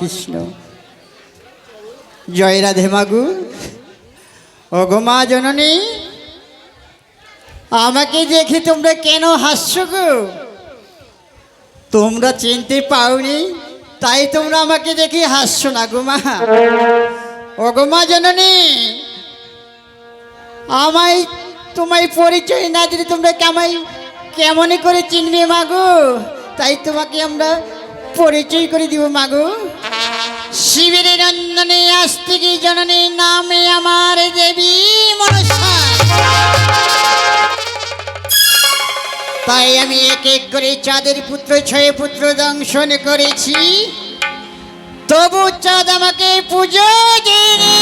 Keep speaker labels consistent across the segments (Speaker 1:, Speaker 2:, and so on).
Speaker 1: কৃষ্ণ জয় রাধে মাগু। ও গো মা জননী, আমাকে দেখে তোমরা কেন হাসছো গো? তোমরা চিনতে পাওনি তাই তোমরা আমাকে দেখে হাসছো না গো মা। ও গো মা জননী, আমায় তোমায় পরিচয় না দিলে তোমরা কেমন করে চিনবে মাগো? তাই তোমাকে আমরা পরিচয় করে দিব মাগো। শিবের নন্দনে আস্তিকি জননী, নামে আমার দেবী মনসা। তাই আমি এক এক করে চাঁদের পুত্র 6 পুত্র দংশন করেছি, তবু চাঁদ আমাকে পুজো দেয়নি।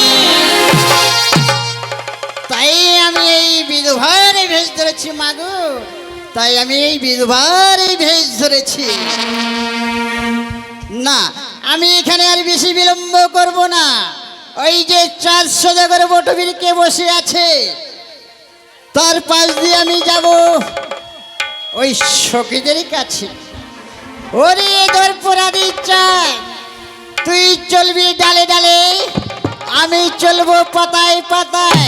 Speaker 1: তাই আমি এই বিধবার ভেষ ধরেছি মাগো, তাই আমি এই বিধবার ভেষ ধরেছি। না, আমি এখানে আর বেশি বিলম্ব করব না। ওই যে 4 সদাগর বটবীরকে বসে আছে, তার পাশ দিয়ে আমি যাব ওই সখীদের কাছে। ওরে দর্পরাধী চায়, তুই চলবি ডালে ডালে, আমি চলবো পাতায় পাতায়।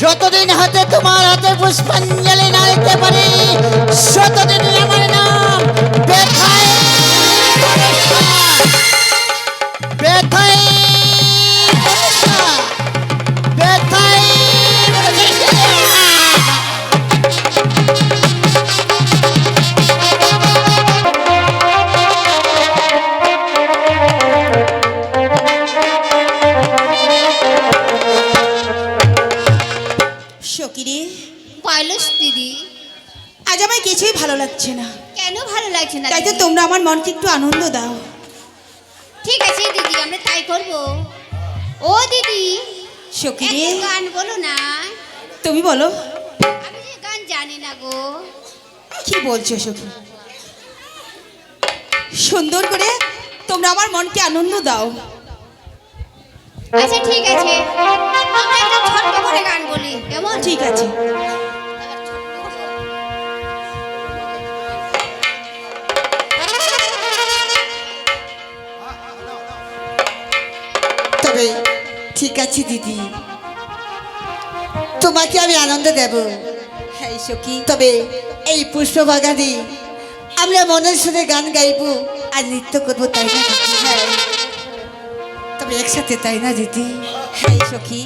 Speaker 1: যতদিন হাতে তোমার হাতে পুষ্পাঞ্জলি না দিতে পারি, ততদিন আমার নাম ব্যথায় ব্যথায় ব্যথায়।
Speaker 2: সকিরে
Speaker 3: পাইলস দিদি,
Speaker 2: আজ আমার কিছুই ভালো লাগছে না।
Speaker 3: কেন ভালো লাগছে না?
Speaker 2: তাই তো
Speaker 3: দিদি?
Speaker 2: তোমরা আমার মনকে একটু আনন্দ দাও।
Speaker 3: ঠিক আছে দিদি, আমরা তাই করব। ও দিদি,
Speaker 2: সকিরে
Speaker 3: একটা গান বলো না।
Speaker 2: তুমি বলো।
Speaker 3: আমি যে গান জানি না গো।
Speaker 2: কি বলছো সখী? সুন্দর করে তোমরা আমার মনকে আনন্দ দাও।
Speaker 3: আচ্ছা ঠিক আছে, আমরা একটা ছোট্ট করে গান বলি, কেমন?
Speaker 2: ঠিক আছে।
Speaker 4: তবে ঠিক আছে দিদি, তোমাকে আমি আনন্দ দেব।
Speaker 2: হ্যাঁ সখী,
Speaker 4: তবে এই পুষ্পবাগানে আমরা মনের সুরে গান গাইবো আর নৃত্য করবো, তাই না দিদি?
Speaker 2: হ্যাঁ
Speaker 4: তবে একসাথে, তাই না দিদি?
Speaker 2: হ্যাঁ সখী।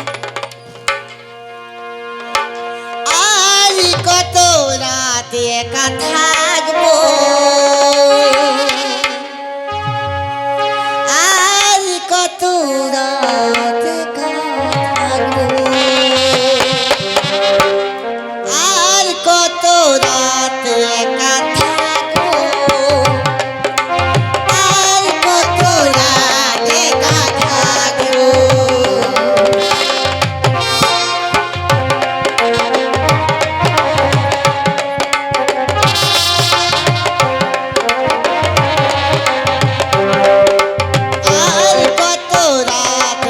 Speaker 4: আর কত রাতে একা থাকবো, আর কত রাত একা থাকবো, আর কত রাত একা থাকবো, আর কত রাত একা থাকবো। আর কত রাত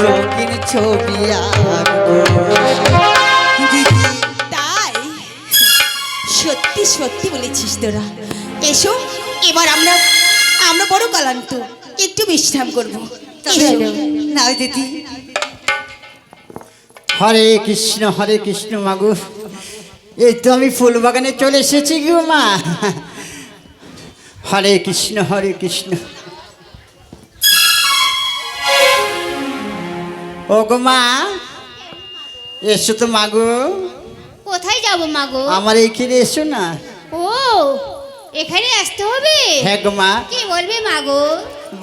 Speaker 4: রঙিন ছবি আঁকবো দিদি।
Speaker 2: তাই সত্যি সত্যি বলেছিস তোরা। এসো এবার আমরা আমরা বড় ক্লান্ত, একটু বিশ্রাম করবো।
Speaker 4: তবে না দিদি,
Speaker 1: হরে কৃষ্ণ মাগু। এই তো আমি ফুল বাগানে চলে এসেছি গো মা। হরে কৃষ্ণ ও গো মা, এসো তো মাগো।
Speaker 3: কোথায় যাব মাগো?
Speaker 1: আমার এইখানে এসো না।
Speaker 3: ও এখানে আসতে হবে?
Speaker 1: হ্যাঁ গো মা।
Speaker 3: কি বলবে মাগো?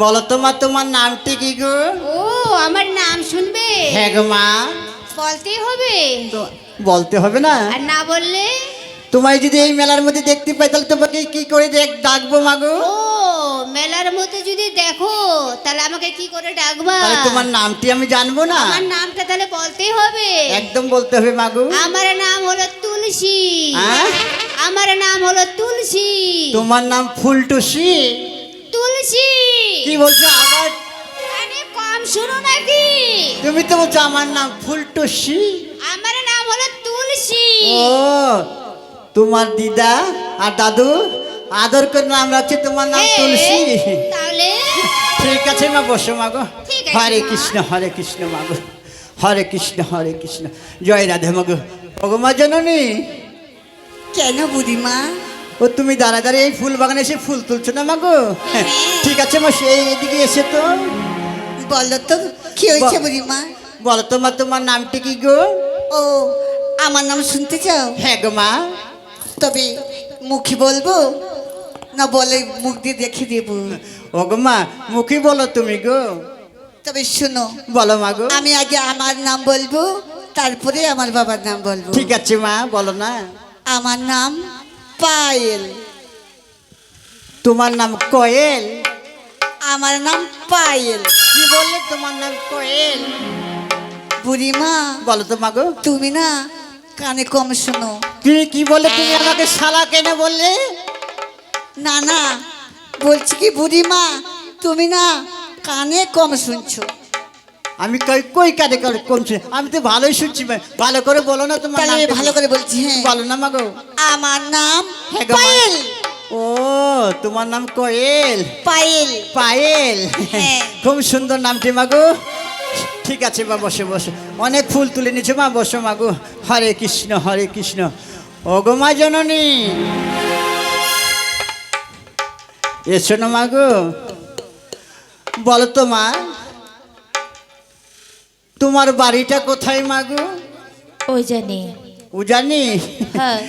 Speaker 1: বলো তো মা, তোমার নামটি কি গো?
Speaker 3: ও আমার নাম শুনবে?
Speaker 1: হ্যাঁ গো মা।
Speaker 3: বলতেই হবে।
Speaker 1: তো বলতে হবে না?
Speaker 3: আর না বললে?
Speaker 1: তোমায় যদি এই মেলার মধ্যে দেখতে পাই তাহলে তোমাকে কি করে ডাকবো মাগো?
Speaker 3: ও মেলার মধ্যে যদি দেখো তাহলে আমাকে কি করে ডাকবা?
Speaker 1: তাহলে তোমার নামটি আমি জানবো না?
Speaker 3: আমার নামটা তাহলে বলতেই হবে।
Speaker 1: একদম বলতে হবে মাগো।
Speaker 3: আমার নাম হলো তুলসী।
Speaker 1: হ্যাঁ?
Speaker 3: আমার নাম হলো তুলসী।
Speaker 1: তোমার নাম ফুলটুসি?
Speaker 3: তুলসী।
Speaker 1: কি বলছো আবার?
Speaker 3: কানে কম শুনো নাকি?
Speaker 1: তুমি তো বলছো আমার নাম ফুলটুসি।
Speaker 3: আমার নাম হলো তুলসী।
Speaker 1: ও তোমার দিদা আর দাদু আদর করে নাম রাখছে তোমার নাম
Speaker 3: এ,
Speaker 1: তুলসী।
Speaker 3: তাহলে
Speaker 1: ঠিক আছে মা, বসো মাগো।
Speaker 3: ঠিক আছে,
Speaker 1: হরে
Speaker 3: মা।
Speaker 1: কৃষ্ণ মাগো। হরে কৃষ্ণ। জয় রাধে মাগো। ওগো মা জননী,
Speaker 4: কেন বুড়িমা?
Speaker 1: ও তুমি দাঁড়িয়ে এই ফুল বাগানে এসে ফুল তুলছো না মাগো? ঠিক আছে মা, সেই এদিকে এসে তো
Speaker 4: বলো তো কি হয়েছে
Speaker 1: ব-
Speaker 4: বুড়িমা?
Speaker 1: বলো তো মা, তোমার নামটি কি গো?
Speaker 4: ও আমার নাম শুনতে চাও?
Speaker 1: হ্যাঁ গো মা।
Speaker 4: তবে মুখে বলবো না বলে মুখ দিয়ে দেখে দেবো?
Speaker 1: ওগো মা, মুখে বলো তুমি গো।
Speaker 4: তবে শোনো,
Speaker 1: বলো মা গো।
Speaker 4: আমি আগে আমার নাম বলবো, তারপরে আমার বাবার নাম বলবো।
Speaker 1: ঠিক আছে মা, বলো না।
Speaker 4: আমার নাম পায়েল।
Speaker 1: তোমার নাম কোয়েল?
Speaker 4: আমার নাম পায়েল।
Speaker 1: কি বললে তোমার নাম কোয়েল?
Speaker 4: বুড়িমা
Speaker 1: বলো তো মা গো।
Speaker 4: তুমি না কানে কম শোনো।
Speaker 1: তুমি কি বললে? তুমি আমাকে শালা কেন বললে?
Speaker 4: না না, বলছি কি বুড়িমা, তুমি না কানে কম শুনছো।
Speaker 1: আমি কই কাটে কমছে? আমি তো ভালোই শুনছি। ভালো করে বলো না তোমার
Speaker 4: তাহলে আমি
Speaker 1: নামটা
Speaker 4: ভালো
Speaker 1: কি?
Speaker 4: করে বলছি। হ্যাঁ,
Speaker 1: বলো না মা গো।
Speaker 4: আমার নাম
Speaker 1: হ্যাঁ গো মা।
Speaker 4: পায়েল।
Speaker 1: ও তোমার নাম কোয়েল?
Speaker 4: পায়েল।
Speaker 1: পায়েল।
Speaker 4: হ্যাঁ।
Speaker 1: খুব সুন্দর নামটি মাগো। ঠিক আছে মা, বসো। অনেক ফুল তুলে নিছো মা, বসো মাগো। হরে কৃষ্ণ। ও গো মা জননী, এসো না মাগো। বলো তো মা, তোমার বাড়িটা কোথায় মাগো?
Speaker 5: ওই জানি।
Speaker 1: উজানি?
Speaker 5: হ্যাঁ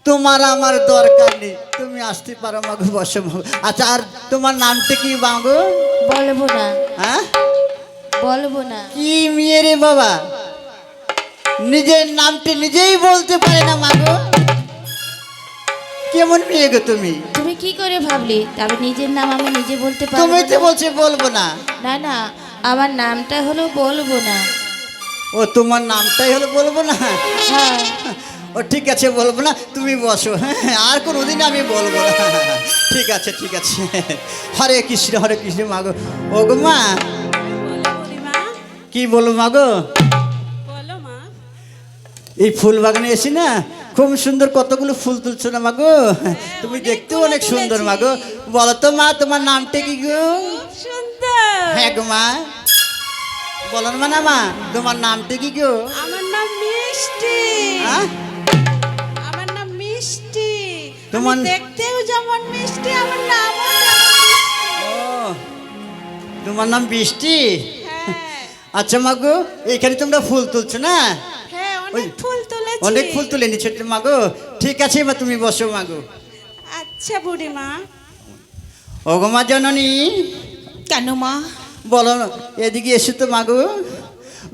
Speaker 1: তোমার আমার দরকার নেই, তুমি আসতে পারো মাগো, বসো মাগো। আচ্ছা, আর তোমার নামটা কি মাগো?
Speaker 5: বলবো না,
Speaker 1: হ্যাঁ?
Speaker 5: বলবো না।
Speaker 1: কি মেয়ে রে বাবা, নিজের নামটি নিজেই বলতে পারে না মাগো। কেমন মেয়ে গো তুমি?
Speaker 5: তুমি কি করে ভাবলি তবে নিজের নাম আমি নিজে বলতে পারবো
Speaker 1: তুমি তো
Speaker 5: না?
Speaker 1: বলছে বলবো না।
Speaker 5: না না, আমার নামটা হলো বলবো না।
Speaker 1: ও তোমার নামটাই হলো বলবো না?
Speaker 5: হ্যাঁ
Speaker 1: ও ঠিক আছে, বলবো না, তুমি বসো। হ্যাঁ, আর কোনোদিন আমি বলবো না। ঠিক আছে। হরে কৃষ্ণ মাগো। ও গো মা, কি বলবো মাগো? এই ফুল বাগানে এসি না, খুব সুন্দর কতগুলো ফুল তুলছো না মাগো। তুমি দেখতেও অনেক সুন্দর মাগো। বলো তো মা, তোমার নামটা কি গো? হ্যাঁ গো মা, বলো না মা, তোমার নামটা কি গো?
Speaker 2: আমার নাম মিষ্টি।
Speaker 1: হ্যাঁ?
Speaker 2: আমার নাম মিষ্টি।
Speaker 1: তোমার
Speaker 2: দেখতেও যেমন মিষ্টি, আমার নামও
Speaker 1: ও, তোমার নাম বৃষ্টি?
Speaker 2: হ্যাঁ
Speaker 1: আচ্ছা মাগো, এইখানে তোমরা ফুল তুলছো না?
Speaker 2: হ্যাঁ,
Speaker 1: ওই,
Speaker 2: অনেক ফুল তুলেছি।
Speaker 1: অনেক ফুল তুলে নিচ্ছ মাগো। ঠিক আছে মা, তুমি বসো মাগো।
Speaker 2: আচ্ছা বুড়িমা।
Speaker 1: ও গো মা জননী,
Speaker 2: কেন মা?
Speaker 1: বলো না, এদিকে এসো তো মাগো।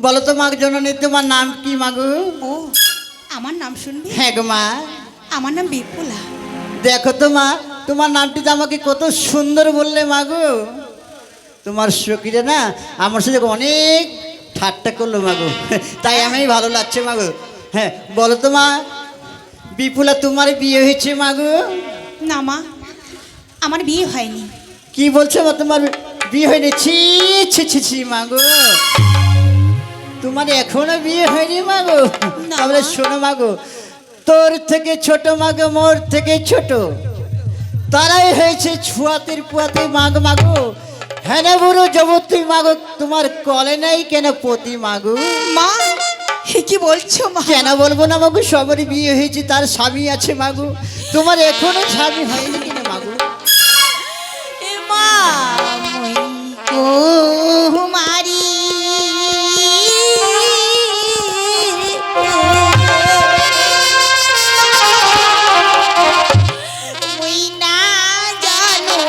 Speaker 1: বলো তো মা জননী, তোমার নাম কি মাগো?
Speaker 2: ও আমার নাম শুনবি?
Speaker 1: হ্যাঁ গো মা।
Speaker 2: আমার নাম বিপুলা।
Speaker 1: দেখো তো মা, তোমার নামটি তো আমাকে কত সুন্দর বললে মাগো। তোমার সখীরা না আমার সাথে অনেক ঠাট্টা করলো মাগো, তাই আমি ভালো লাগছে মাগো। হ্যাঁ, বলো তো মা, বিপুলা তোমার বিয়ে হয়েছে মাগো?
Speaker 2: না মা, আমার বিয়ে হয়নি।
Speaker 1: কি বলছো মা, তোমার বিয়ে হয়নি, ছি ছি ছি ছি মাগো, তোমার এখনো বিয়ে হয়নি মাগো?
Speaker 2: না,
Speaker 1: তাহলে
Speaker 2: মা।
Speaker 1: শোনো মাগো, তোর থেকে ছোট মাগো, মোর থেকে ছোট, তারাই হয়েছে ছুয়াতির পুয়াতি মাগ মাগো। হ্যাঁ বুড়ো জবতী মাগো, তোমার কলে নাই কেন পতি মাগো?
Speaker 2: মা এ কি বলছো মা?
Speaker 1: কেন বলবো না মাগো, সবারই বিয়ে হয়েছে, তার স্বামী আছে মাগো, তোমার এখনো স্বামী হয়নি কেন মাগো?
Speaker 2: এ মা কুমারী মুই না জানো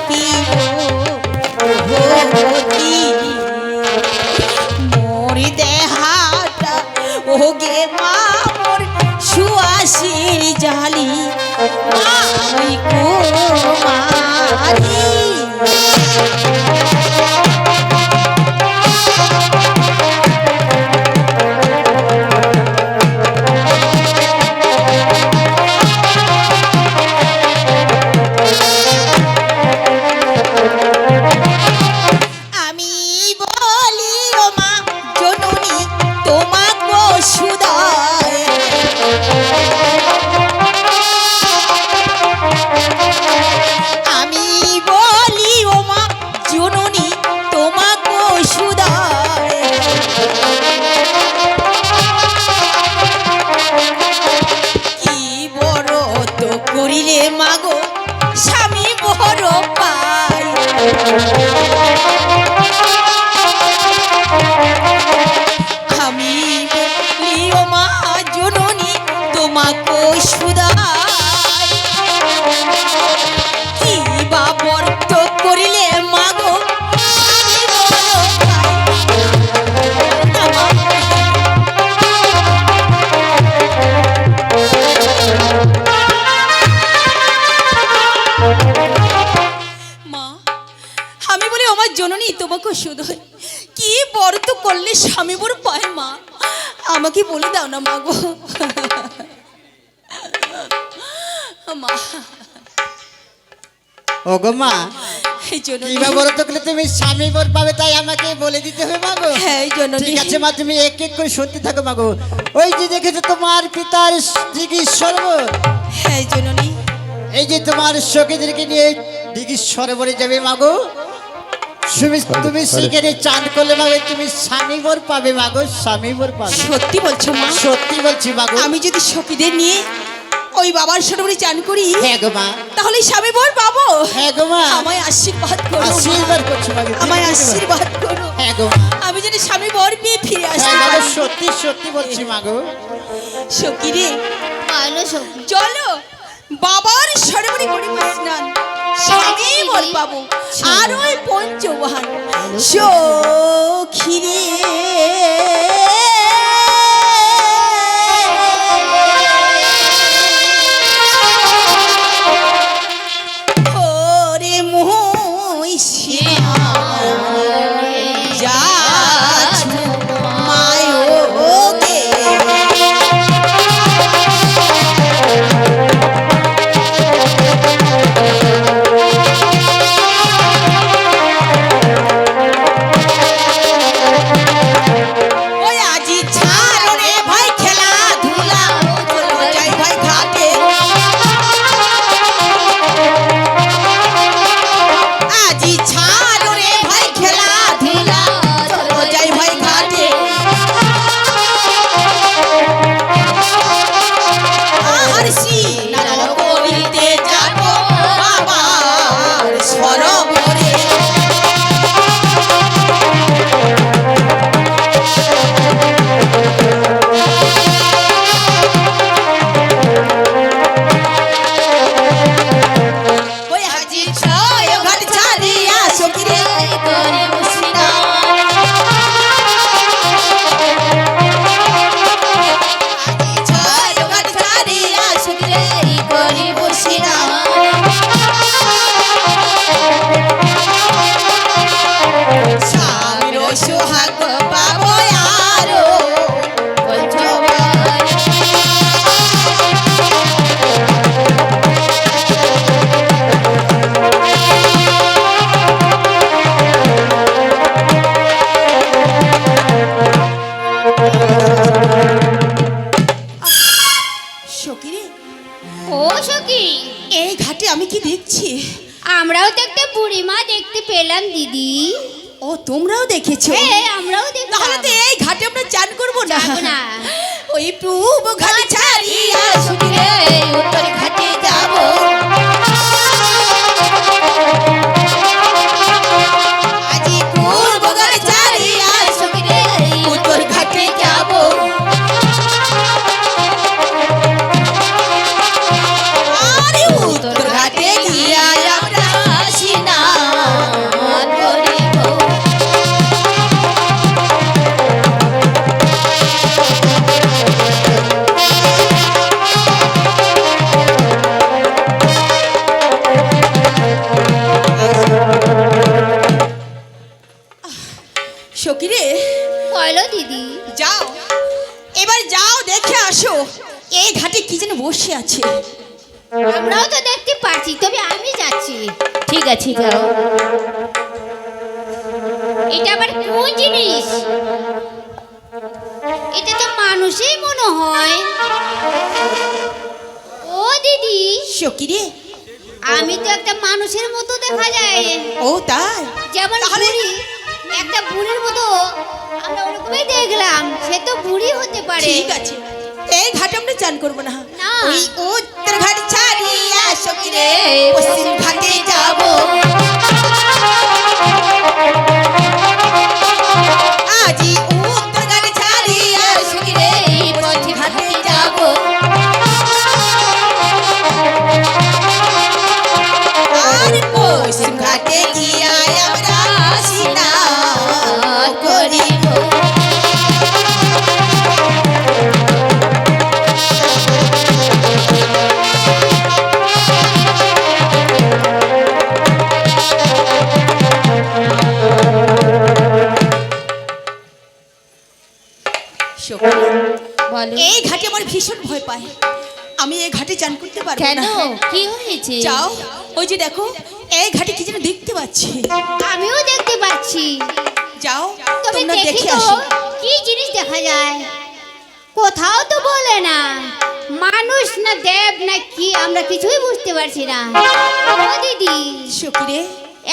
Speaker 2: পিব ভগবতী মোর দেহাটা ওগে মা মোর সুয়াশির জালি আমি কুমারী। আমি বলি ও মা জননী তোমাকে সুদায় আমি বলি ও মা জননী তোমাকে সুদায় কি বড় তো করিলে মাগো স্বামী বড় পাই আমি বলি ও মা জননী তোমাকে সুদাই কি বা বর্ত করিলে মাগো স্বামী বড় মা আমি বলি আমার জননী তোমাকে শুধু কি বর্ত করলে স্বামী বড় পায় মা আমাকে বলে দাও না মা গো মা
Speaker 1: ওগো মা,
Speaker 2: এই জননী
Speaker 1: কিবা বলো তো তুমি স্বামী বর পাবে, তাই আমাকে বলে দিতে হবে মাগো।
Speaker 2: হ্যাঁ এই জননী
Speaker 1: ঠিক আছে মা, তুমি এক এক করে শুনতে থাকো মাগো। ওই যে দেখেছো তোমার পিতার দিঘির সরোবর,
Speaker 2: হ্যাঁ এই জননী
Speaker 1: এই যে তোমার সখীদেরকে নিয়ে দিঘির সরোবরে যাবে মাগো। তুমি সেখানে চান করলে মাগো, তুমি স্বামী বর পাবে মাগো, স্বামী বর পাবে।
Speaker 2: সত্যি বলছো মা?
Speaker 1: সত্যি বলছি মাগো।
Speaker 2: আমি যদি সখীদের নিয়ে ওই বাবার সরোবরে চান করি
Speaker 1: হ্যাঁ গো মা,
Speaker 2: তাহলে স্বামী বর পাবো?
Speaker 1: হ্যাঁ গো মা,
Speaker 2: আমায় আশীর্বাদ করো মা।
Speaker 1: আশীর্বাদ করছো মাগো,
Speaker 2: আমায় আশীর্বাদ করো
Speaker 1: হ্যাঁ গো মা,
Speaker 2: আমি যদি স্বামী বর পেয়ে ফিরে আসতে
Speaker 1: হ্যাঁ মাগো,
Speaker 2: পারি।
Speaker 1: সত্যি সত্যি বলছি মাগো।
Speaker 2: সখী রে
Speaker 3: আলো সখী,
Speaker 2: চলো বাবার সরোবরে করিব স্নান, স্বামী বর পাবো আর ওই পঞ্চবাহান সখী রে ওরে মোই যাচ্ছ মায়োগে ওই আজি ছাড়ো রে ভাই খেলা ধুলা চলো যাই ভাই ঘাটে আজি ছাড়ো রে ভাই খেলা ধুলা চলো যাই ভাই ঘাটে আর সিনার করিতে যাবো বাবার সরোবরে ওই আজি ছয় ঘাট ছাড়িয়া সখী রে
Speaker 3: করে বসিনা
Speaker 2: আজি ছয় ঘাট ছাড়িয়া সখী রে
Speaker 3: করে বসিনা
Speaker 2: স্বামীর সোহাগ পাবো আরো
Speaker 3: পঞ্চবার বুড়িমা দেখতে পেলাম দিদি।
Speaker 2: ও তোমরাও দেখেছো?
Speaker 3: হ্যাঁ, আমরাও দেখলাম।
Speaker 2: তাহলে তো এই ঘাটে আমরা চান করবো না?
Speaker 3: যাবো না।
Speaker 2: ওই পূব ঘাট ছাড়িয়া সুখে উত্তর ঘাটে যাব। আজি পূর্ব ঘাট ছাড়িয়া সুখে উত্তর ঘাটে যাব। আরে উত্তর ঘাটে গিয়া আমরা স্নান করিব। সকিরে,
Speaker 3: বলো দিদি।
Speaker 2: যাও, এবার যাও দেখে আসো এই ঘাটে কি যেন বসে আছে।
Speaker 3: আমরাও তো দেখতে পাচ্ছি, তবে আমি যাচ্ছি।
Speaker 5: ঠিক আছে যাও।
Speaker 3: এটা আবার কোন জিনিস? এটা তো মানুষই মনে হয়। ও দিদি,
Speaker 2: সকিরে,
Speaker 3: আমি তো একটা মানুষের মতো দেখা যায়।
Speaker 2: ও তাই?
Speaker 3: যেমন
Speaker 2: তাহলে-
Speaker 3: বুড়ি, একটা বুড়ির মতো আমরা ওরকমই দেখলাম। সে তো বুড়ি হতে পারে।
Speaker 2: ঠিক আছে, এই ঘাটে আমরা চান করবো না।
Speaker 3: না।
Speaker 2: ওই উত্তর ঘাট ছাড়িয়া সকিরে পশ্চিম ঘাটে যাব। আজি উত্তর ঘাট ছাড়িয়া সকিরে পশ্চিম ঘাটে যাব। আর পশ্চিম ঘাটে গিয়া আমরা স্নান করিব।
Speaker 5: বলো
Speaker 2: এই ঘাটে আমার ভীষণ ভয় পায়। আমি এই ঘাটে চান করতে পারবো
Speaker 5: কেন,
Speaker 2: না।
Speaker 5: কি হয়েছে?
Speaker 2: যাও, ওই যে দেখো এই ঘাটে কি যেন দেখতে পাচ্ছি।
Speaker 3: আমিও দেখতে পাচ্ছি।
Speaker 2: যাও,
Speaker 3: তবে
Speaker 2: তোমরা
Speaker 3: দেখি
Speaker 2: দেখে
Speaker 3: তো
Speaker 2: আসো।
Speaker 3: কি জিনিস দেখা যায়। কোথাও তো বলে না মানুষ না দেব না কি, আমরা কিছুই বুঝতে পারছি না। ও দিদি,
Speaker 2: সকিরে,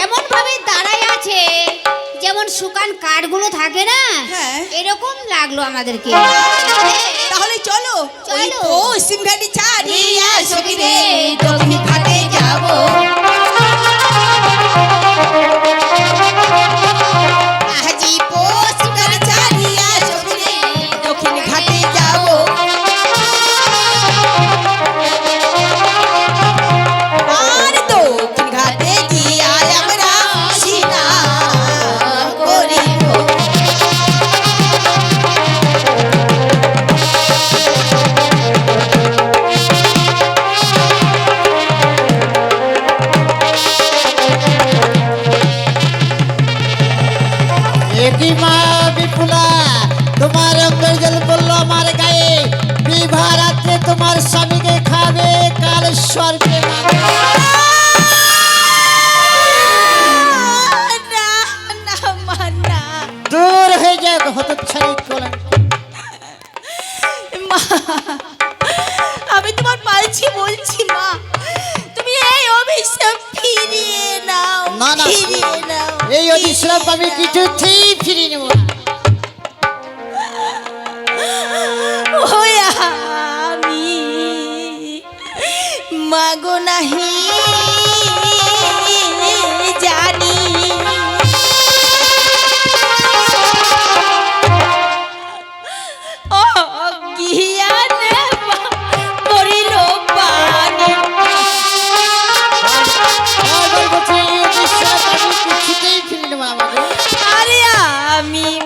Speaker 3: এমন ভাবে দাঁড়ায় আছে যেমন শুকান কাঠগুলো থাকে না,
Speaker 2: হ্যাঁ।
Speaker 3: এরকম লাগলো আমাদেরকে।
Speaker 2: তাহলে চলো ওই
Speaker 3: চলো।
Speaker 2: পশ্চিম ঘাটে ছাড়িয়া সকিরে দক্ষিণ ঘাটে যাব। আজি পশ্চিম ঘাটে ছাড়িয়া সকিরে দক্ষিণ ঘাটে যাব। আর দক্ষিণ ঘাটে গিয়া আমরা স্নান করিব।
Speaker 1: একই মা বিপুলা, তোমার রক্তের জল পড়লো আমার গায়ে। বিবাহ রাত্রে তোমার স্বামীকে খাবে, কাল স্বর্গে পাবে।
Speaker 2: না না মা, না
Speaker 1: দূর হয়ে যাক হতচ্ছাড়ি কলঙ্ক।
Speaker 2: মা, আমি তোমার পাইছি বলছি মা, তুমি এই অভিশাপ ফিরিয়ে নাও।
Speaker 1: না, না।
Speaker 2: ফিরিয়ে নাও।
Speaker 1: এই অভিশ্রাপ আমি কিছুতেই ফিরিয়ে নেব না।
Speaker 2: ওই আমি মাগো নাহি জানি ও জ্ঞানে পড়িল পানি।
Speaker 1: বারবার বলছি, এই অভিশ্রাপ আমি কিছুতেই ফিরিয়ে নেব না, বাবু।
Speaker 2: আরে আমি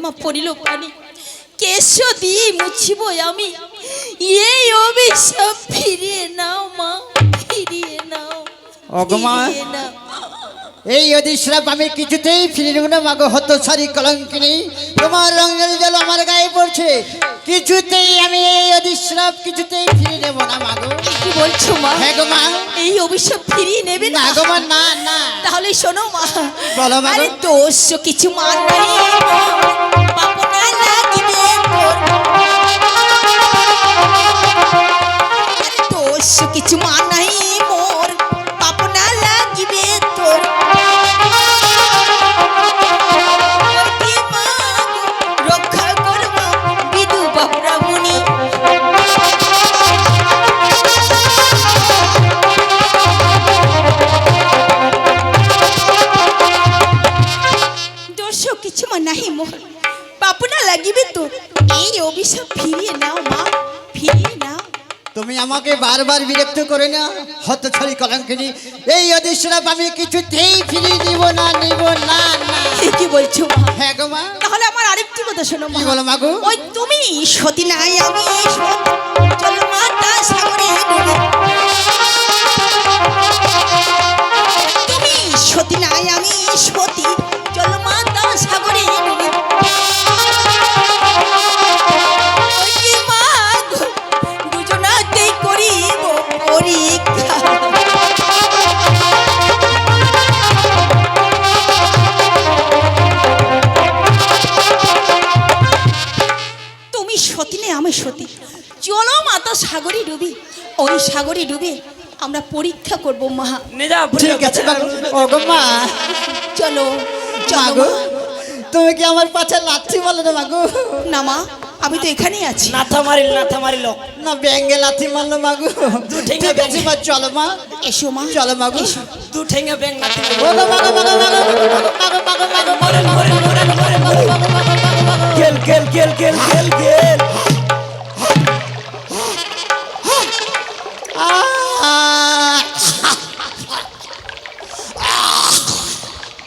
Speaker 2: মা পড়িল পানি কেশ দিয়ে মুছিব আমি এই অভিশাপ ফিরিয়ে নাও মা ফিরিয়ে নাও
Speaker 1: ওগো মা।
Speaker 2: ফিরিয়ে নাও।
Speaker 1: এই অধিশ্রাপ আমি কিছুতেই ফিরে নেব না মাগো, হতছাড়ি কলঙ্কিনী। তোমার রঙের জল আমার গায়ে পড়ছে, কিছুতেই আমি এই অধিশ্রাপ কিছুতেই ফিরে নেব না মাগো।
Speaker 2: কি বলছো মা?
Speaker 1: হ্যাঁ গো মা।
Speaker 2: এই অভিশাপ ফিরিয়ে নেবে
Speaker 1: না
Speaker 2: না?
Speaker 1: গো মা, না না।
Speaker 2: তাহলে শোনো মা,
Speaker 1: বলো মা গো।
Speaker 2: আরে দোষ কিছু মান নাই পাপ না লাগিবে তোর। আরে দোষ কিছু মান নাই মোর পাপ না লাগিবে তোর। কি মা গো, রক্ষা করব বিদু বাবরামণি। দোষ কিছু মা নাহি মোর পাপ না লাগিবে তোর। এই অভিশাপ ফিরিয়ে নাও মা ফিরিয়ে নাও।
Speaker 1: তুমি আমাকে বারবার বিরক্ত করে না, হতছাড়ি কলঙ্কিনী। এই অধিশ্রাপ আমি কিছুতেই ফিরিয়ে দিব না, নিব না না।
Speaker 2: কি বলছো মা?
Speaker 1: হ্যাঁ গো মা।
Speaker 2: তাহলে আমার আরেকটি কথা শোনো মা।
Speaker 1: কি বলো মা গো?
Speaker 2: ওই তুমি সতী নাই আমি সতী, চলো মাতা সাগরে ডুবে। তুমি সতী নাই আমি সতী, চলো মাতা সাগরে ডুবে। ওই কি মা গো, দুজনাতেই করিব পরীক্ষা। তুমি সতী নেই আমি সতী, চলো মাতা সাগরে ডুবি। ওই সাগরে ডুবে আমরা পরীক্ষা করব মা।
Speaker 1: ঠিক আছে মাগো। ওগো মা।
Speaker 2: চলো চলো
Speaker 1: মাগো,
Speaker 2: মা।
Speaker 1: তুমি কি আমার পাছে লাথি বলো না মাগো?
Speaker 2: না মা, আমি তো এখানেই আছি।
Speaker 6: নাথা মারিল
Speaker 1: না ব্যাঙ্গে লাথি মারলো মাগো।
Speaker 6: ঠেঙ্গা
Speaker 1: ঠিক আছে মা, চলো মা।
Speaker 2: এসো মা
Speaker 1: চলো মাগো।
Speaker 2: এসো।
Speaker 6: দু ঠেঙ্গা ব্যাং নাথি
Speaker 1: ওগো মাগো মাগো মাগো মাগো মাগো মাগো
Speaker 6: খেল খেল খেল খেল খেল খেল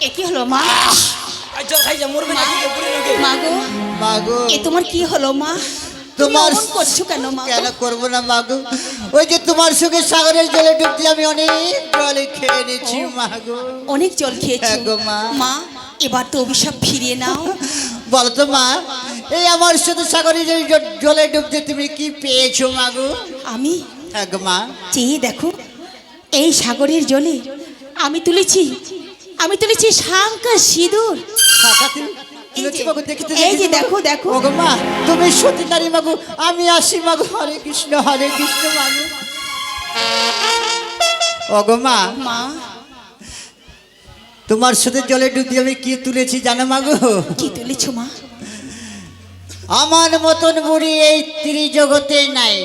Speaker 2: এ কি হলো মা?
Speaker 6: জল খাই যা মরবে না কি পুরো লোকে
Speaker 2: মা গো,
Speaker 1: মাগো।
Speaker 2: এ তোমার কি হলো মা? তুমি
Speaker 1: তোমার
Speaker 2: অমন করছো কেন মা?
Speaker 1: কেন করবো না মাগো? ওই যে তোমার সুখে সাগরের জলে ডুবতে আমি অনেক জল খেয়ে নিয়েছি মাগো।
Speaker 2: অনেক জল খেয়েছো
Speaker 1: হ্যাঁ গো মা।
Speaker 2: মা, এবার তো অভিশাপ ফিরিয়ে নাও।
Speaker 1: বলো তো মা, এই আমার সাথে সাগরের জলে ডুবতে তুমি কি পেয়েছো মাগো?
Speaker 2: আমি
Speaker 1: হ্যাঁ গো মা।
Speaker 2: চেয়ে দেখো, এই সাগরের জলে আমি তুলেছি শাঙ্কা সিঁদুর। এই যে- এই যে দেখো দেখো।
Speaker 1: ওগো মা, তুমি সতী নারী মাগো, আমি আসি মাগো। হরে কৃষ্ণ মাগো। ওগো মা,
Speaker 2: মা,
Speaker 1: তোমার সাথে জলে ডুবতে আমি কি তুলেছি জানো মাগো?
Speaker 2: কি তুলেছো মা?
Speaker 1: আমার মতন বুড়ি এই ত্রিজগতে নাই।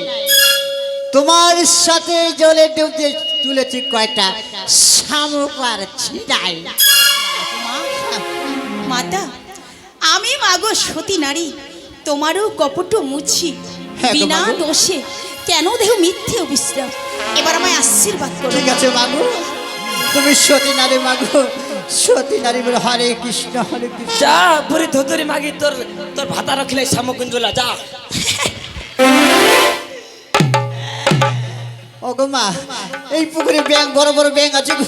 Speaker 1: তোমার সাথে জলে ডুবতে তুলেছি কয়টা শামুক আর ছিটাই।
Speaker 2: মাতা, আমি মাগো সতী নারী, তোমারও কপট মুছি
Speaker 1: হ্যাঁ গো
Speaker 2: বিনা
Speaker 1: মাগো।
Speaker 2: দোষে কেন দেহ মিথ্যে অবিশ্রাম। এবার আমায় আশীর্বাদ করো।
Speaker 1: ঠিক আছে মাগো, তুমি সতী নারী মাগো, সতী নারী বলে হরে কৃষ্ণ।
Speaker 6: যা বুড়ি ধুতুরি মাগি তোর তোর ভাতা রাখলে শামকুঞ্জলা যা
Speaker 1: ওগো মা, এই পুকুরে ব্যাঙ বড় বড় ব্যাঙ আছে গো।